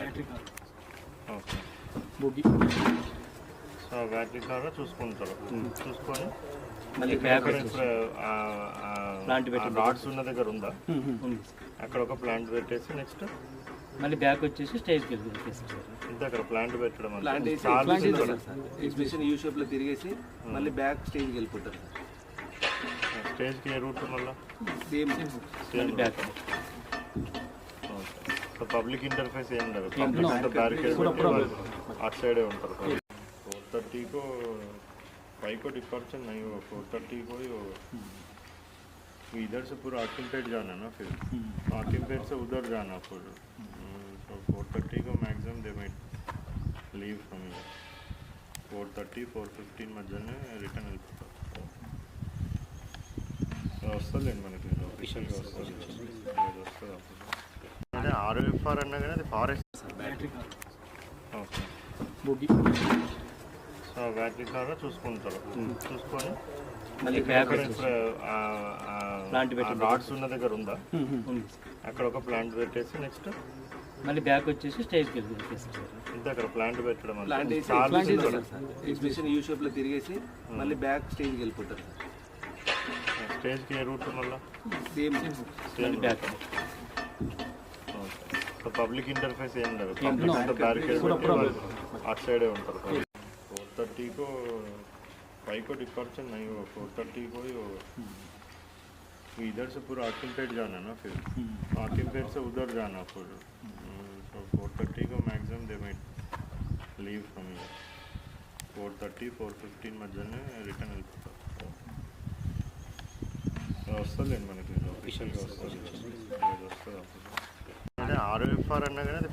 Battery car okay. Bogie so battery car చూసుకుంటారు. చూసుకొని మళ్ళీ బ్యాక్ ప్లాంట్ రాడ్స్ ఉన్న దగ్గర ఉందా? ఉంది అక్కడ ఒక ప్లాంట్ పెట్టేసి నెక్స్ట్ మళ్ళీ బ్యాక్ వచ్చేసి స్టేజ్కి వెళ్ళిపోతుంది సార్. ఇంత అక్కడ ప్లాంట్ పెట్టడం అంటే ప్లాంట్ వేసి చాలా ప్లాంట్ simple. వేసేసారు సార్. ఎగ్జిబిషన్ యూ షేప్లో తిరిగేసి మళ్ళీ బ్యాక్ స్టేజ్కి వెళ్ళిపోతారు సార్. స్టేజ్కి ఏ రూట్ మళ్ళీ సేమ్ మళ్ళీ బ్యాక్ సో పబ్లిక్ ఇంటర్ఫేస్ ఏం లేదు. ఏం పబ్లిక్ లేదు. అంతా బ్యారికేడ్ पूरा పెట్టి पूरा వాళ్ళు అటు సైడే ఉంటారు. 4:30 को 5 को डिपार्चर नहीं होगा. 4:30 को ही होगा. तो इधर से पूरा हाकिमपेट जाना ना, फिर हाकिमपेट से उधर जाना फिर. तो 4:30 को maximum they might leave from here. 4:30 4:15 మధ్యనే రిటర్న్ వెళ్ళిపోతారు. వస్తుందండి మనకి ఆఫీషియల్గా వస్తుంది. అదే ఆర్ఎఫ్ఆర్ అన్నా కానీ అది forest. Battery car okay. Bogie so battery car చూసుకుంటారు. చూసుకొని మళ్ళీ బ్యాక్ ప్లాంట్ రాడ్స్ ఉన్న దగ్గర ఉందా? ఉంది అక్కడ ఒక ప్లాంట్ పెట్టేసి నెక్స్ట్ మళ్ళీ బ్యాక్ వచ్చేసి స్టేజ్కి వెళ్ళిపోతుంది సార్. ఇంత అక్కడ ప్లాంట్ పెట్టడం అంటే ప్లాంట్ వేసి చాలా simple. ఎగ్జిబిషన్ యూ షేప్లో తిరిగేసి మళ్ళీ బ్యాక్ స్టేజ్కి వెళ్ళిపోతారు సార్. స్టేజ్కి ఏ రూట్ మళ్ళీ సేమ్ మళ్ళీ బ్యాక్ సో పబ్లిక్ ఇంటర్ఫేస్ ఏం లేదు. ఏం పబ్లిక్ లేదు. అంతా బ్యారికేడ్ पूरा పెట్టి पूरा వాళ్ళు అటు సైడే ఉంటారు. 4:30 को 5 को डिपार्चर नहीं होगा. 4:30 को ही होगा. तो इधर से पूरा हाकिमपेट जाना ना, फिर हाकिमपेट से उधर जाना फिर. तो 4:30 को maximum they might leave from here. 4:30 4:15 మధ్యనే రిటర్న్ వెళ్ళిపోతారు. వస్తుందండి మనకి ఆఫీషియల్గా వస్తుంది. అదే ఆర్ఎఫ్ఆర్ అన్నా కానీ అది